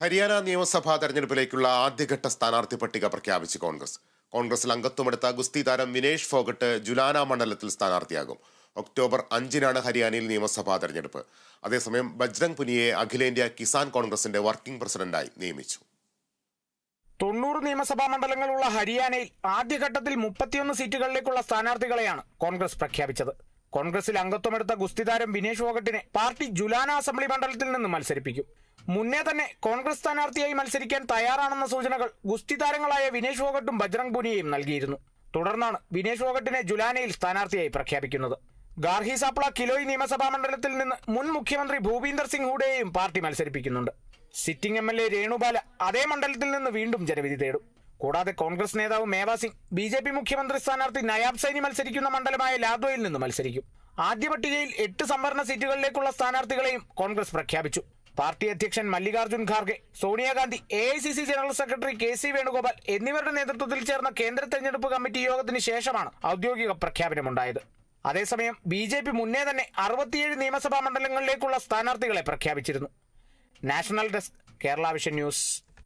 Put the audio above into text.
ഹരിയാന നിയമസഭാ തെരഞ്ഞെടുപ്പിലേക്കുള്ള ആദ്യഘട്ട സ്ഥാനാർത്ഥി പട്ടിക പ്രഖ്യാപിച്ച് കോൺഗ്രസിൽ അംഗത്വമെടുത്ത ഗുസ്തി താരം വിനേഷ് ഫോഗട്ട് ജുലാന മണ്ഡലത്തിൽ സ്ഥാനാർത്ഥിയാകും. ഒക്ടോബർ 5-നാണ് ഹരിയാനയിൽ നിയമസഭാ തെരഞ്ഞെടുപ്പ്. അതേസമയം ബജ്രംഗ് പുനിയയെ അഖിലേന്ത്യാ കിസാൻ കോൺഗ്രസിന്റെ വർക്കിംഗ് പ്രസിഡന്റായി നിയമിച്ചു. 90 നിയമസഭാ മണ്ഡലങ്ങളുള്ള ഹരിയാനയിൽ ആദ്യഘട്ടത്തിൽ 31 സീറ്റുകളിലേക്കുള്ള സ്ഥാനാർത്ഥികളെയാണ് കോൺഗ്രസ് പ്രഖ്യാപിച്ചത്. കോൺഗ്രസിൽ അംഗത്വമെടുത്ത ഗുസ്തി താരം വിനേഷ് ഫോഗട്ടിനെ പാർട്ടി ജുലാന അസംബ്ലി മണ്ഡലത്തിൽ നിന്ന് മത്സരിപ്പിക്കും. മുന്നേ തന്നെ കോൺഗ്രസ് സ്ഥാനാർത്ഥിയായി മത്സരിക്കാൻ തയ്യാറാണെന്ന സൂചനകൾ ഗുസ്തി താരങ്ങളായ വിനേഷ് ഫോഗട്ടും ബജ്രംഗ് പുനിയയും നൽകിയിരുന്നു. തുടർന്നാണ് വിനേഷ് ഫോഗട്ടിനെ ജുലാനയിൽ സ്ഥാനാർത്ഥിയായി പ്രഖ്യാപിക്കുന്നത്. ഗാർഹി സാപ്ല കിലോയ് നിയമസഭാ മണ്ഡലത്തിൽ നിന്ന് മുൻ മുഖ്യമന്ത്രി ഭൂപീന്ദർ സിംഗ് ഹൂഡയെയും പാർട്ടി മത്സരിപ്പിക്കുന്നുണ്ട്. സിറ്റിംഗ് MLA രേണുബാല അതേ മണ്ഡലത്തിൽ നിന്ന് വീണ്ടും ജനവിധി തേടും. കൂടാതെ കോൺഗ്രസ് നേതാവ് മേവാ സിംഗ്, BJP മുഖ്യമന്ത്രി സ്ഥാനാർത്ഥി നയാബ് സൈനി മത്സരിക്കുന്ന മണ്ഡലമായ ലാദ്വയിൽ നിന്ന് മത്സരിക്കും. ആദ്യ പട്ടികയിൽ 8 സംവരണ സീറ്റുകളിലേക്കുള്ള സ്ഥാനാർത്ഥികളെയും കോൺഗ്രസ് പ്രഖ്യാപിച്ചു. പാർട്ടി അധ്യക്ഷൻ Mallikarjun Kharge, Sonia Gandhi, AICC general secretary KC Venugopal എന്നിവരുടെ നേതൃത്വത്തിൽ ചേർന്ന കേന്ദ്ര തെരഞ്ഞെടുപ്പ് കമ്മിറ്റി യോഗത്തിന് ശേഷമാണ് ഔദ്യോഗിക പ്രഖ്യാപനമുണ്ടായത്. അതേസമയം BJP മുന്നേ തന്നെ 67 നിയമസഭാ മണ്ഡലങ്ങളിലേക്കുള്ള സ്ഥാനാർത്ഥികളെ പ്രഖ്യാപിച്ചിരുന്നു. National desk, Kerala vision news.